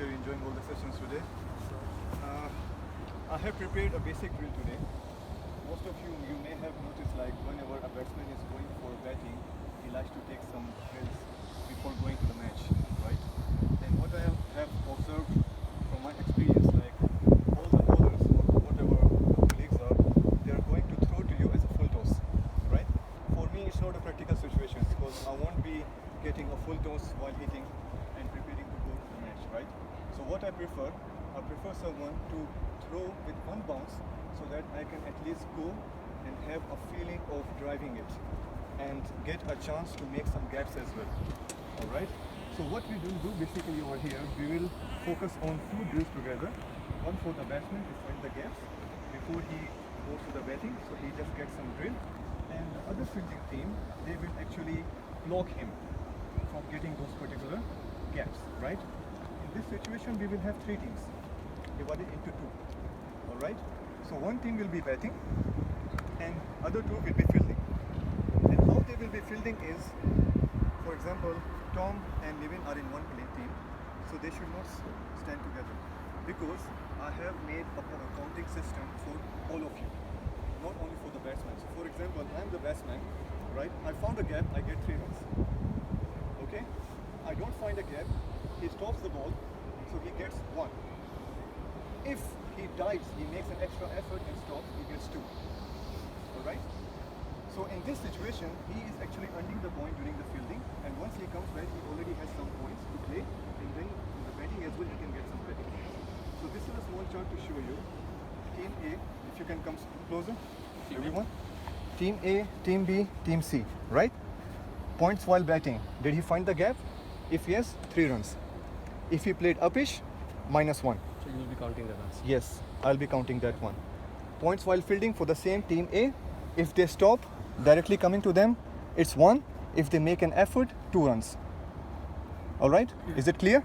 you're enjoying all the sessions today. I have prepared a basic drill today. Most of you may have noticed, like whenever a batsman is going for batting, he likes to take some drills before going to the match, right? And what I have observed from my experience, like all the bowlers or whatever the colleagues are, they are going to throw to you as a full toss, right? For me, it's not a practical situation because I won't be getting a full toss while hitting and preparing to go to the match, right? So what I prefer someone to throw with one bounce so that I can at least go and have a feeling of driving it and get a chance to make some gaps as well. Alright? So what we will do basically over here, we will focus on two drills together. One for the batsman to find the gaps before he goes to the batting, so he just gets some drill. And the other fielding team, they will actually block him from getting those particular gaps, right? In this situation, we will have three teams divided into two. Alright? So one team will be batting and other two will be fielding. And how they will be fielding is, for example, Tom and Niven are in one team, so they should not stand together because I have made a counting system for all of you, not only for the batsman. So for example, I am the batsman, right? I found a gap, I get 3 runs. Okay? I don't find a gap, he stops the ball, so he gets 1. If he dives, he makes an extra effort and stops, he gets 2. Alright? So in this situation, he is actually earning the point during the fielding, and once he comes back, he already has some points to play, and then in the batting as well, he can get some credit. So this is a small chart to show you. Team A, if you can come closer, everyone. Team A, Team B, Team C, right? Points while batting. Did he find the gap? If yes, 3 runs. If he played upish, -1. So you will be counting the runs? Yes, I'll be counting that one. Points while fielding for the same Team A. If they stop directly coming to them, it's 1. If they make an effort, 2 runs. Alright? Is it clear?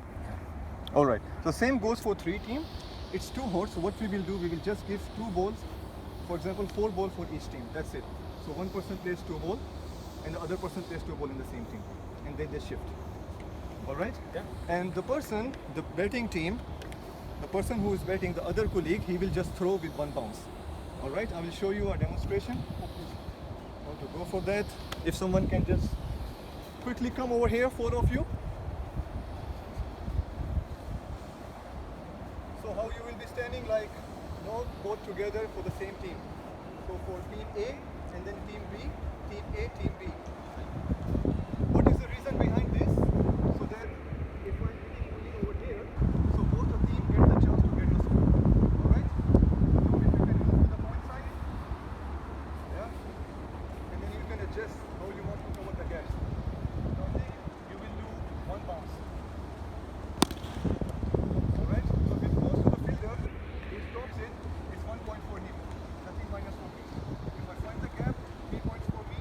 Alright. So same goes for 3 team. It's 2 holes. So what we will do, we will just give 2 balls. For example, 4 balls for each team. That's it. So one person plays 2 balls and the other person plays 2 balls in the same team. And then they shift. Alright? Yeah. And the person, the batting team, the person who is batting, the other colleague, he will just throw with 1 bounce. Alright, I will show you a demonstration. How to go for that. If someone can just quickly come over here, 4 of you. So how you will be standing like, both together for the same team. So for team A and then team B, team A, team B. What is the reason behind this? So that if I'm hitting only over here, so both the team get the chance to get the score. Alright? So if you can move to the point side, yeah, and then you can adjust how you want to cover the gaps. Starting, you will do 1 bounce. Alright? So if it goes to the fielder, he stops it, it's 1 point for him. Nothing minus for me. If I find the gap, 3 points for me.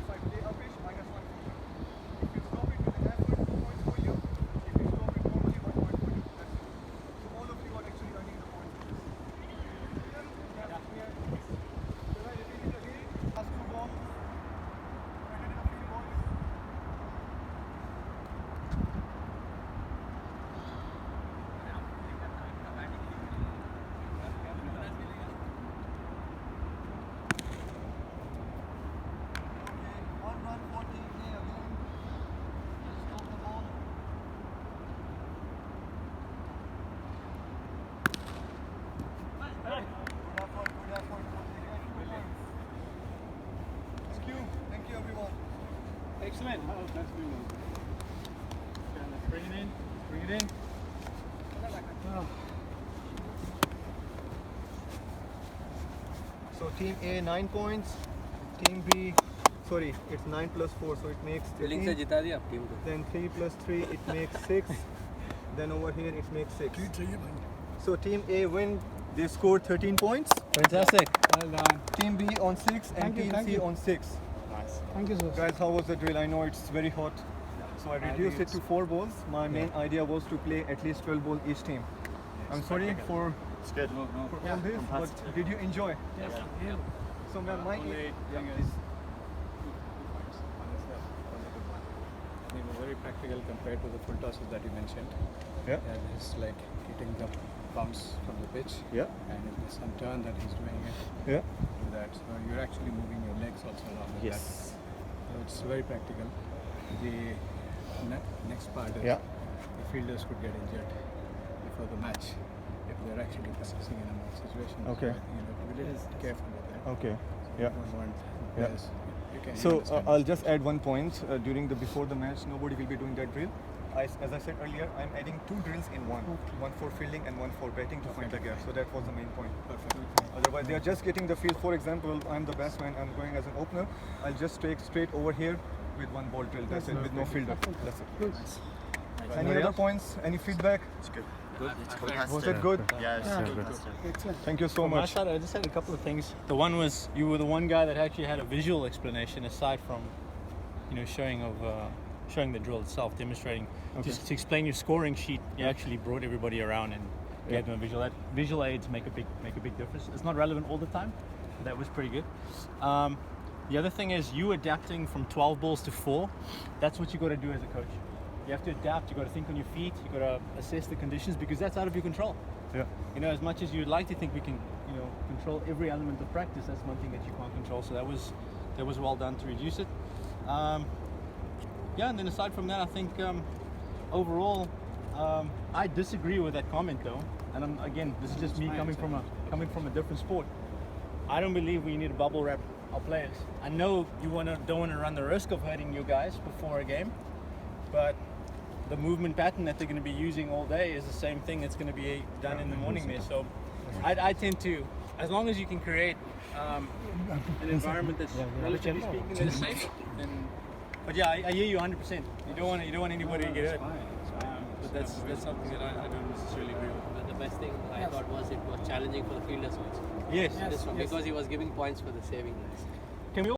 If I play upish, -1 for you. If you stop it with an effort, 2 points for you. If you stop it normally, 1 point for you. That's it. So all of you are actually earning the points for this. Clear? Yeah. Can I repeat it again? Last 2 balls. I did a few balls. Okay, 1 run for team A again. Stop the ball. Good effort for team A. 2 points. Thank you everyone. Excellent. Oh, that's brilliant. Okay, let's bring it in. Bring it in. Oh. So team A 9 points, team B, sorry, it's 9 plus 4, so it makes fielding 13. से जिता दिया team को. Then 3 plus 3, it makes 6. Then over here it makes 6. So team A win, they scored 13 points. Fantastic. Well done. Team B on 6 and team C on 6. Nice. Thank you, sir. Guys, how was the drill? I know it's very hot. So I reduced it to 4 balls. My main idea was to play at least 12 balls each team. I'm sorry for all this, but did you enjoy? Yes. So my Only yeah, thing please. is, 2 points. They were very practical. practical compared to the full tosses that you mentioned. Yeah. And it's like hitting the bounce from the pitch. Yeah. And if there's some turn that he's doing it, Yeah. do that. So you're actually moving your legs also along with that. Yes. So it's very practical. The next part is Yeah. the fielders could get injured before the match if they're actually practicing in a match situation. Okay. So you know, to be a little careful with that. Okay. So Yeah. you don't want Yeah. players- you can So understand. I'll just add one point. During the before the match, nobody will be doing that drill. As I said earlier, I'm adding 2 drills in one. One for fielding and one for batting to find the gap. So that was the main point. Perfect. Otherwise, they are just getting the field. For example, I'm the batsman. I'm going as an opener. I'll just take straight over here with one ball drill. That's it, with no fielder. That's it. Any other points? Any feedback? It's good. Was it good? Yeah, it's good. Thank you so From my much. side, I just had a couple of things. The one was you were the one guy that actually had a visual explanation aside from, you know, showing the drill itself, demonstrating. Okay. Just to explain your scoring sheet, you actually brought everybody around and Yeah. gave them a visual aid. Visual aids make a big difference. It's not relevant all the time, but that was pretty good. The other thing is you adapting from 12 balls to 4. That's what you got to do as a coach. You have to adapt. You got to think on your feet. You got to assess the conditions because that's out of your control. Yeah. You know, as much as you'd like to think we can, you know, control every element of practice, that's one thing that you can't control. So that was well done to reduce it. Yeah, and then aside from that, I think overall, I disagree with that comment though. And again, this is just me coming from a different sport. I don't believe we need to bubble wrap our players. I know you don't want to run the risk of hurting your guys before a game, but the movement pattern that they're going to be using all day is the same thing that's going to be done in the morning there. So I tend to, as long as you can create an environment that's relatively speaking that is safe, then. But yeah, I hear you 100%. You don't want anybody to get hurt. But that's something that I don't necessarily agree with. But the best thing I thought was it was challenging for the fielders also. Yes. Because he was giving points for the saving guys. Can we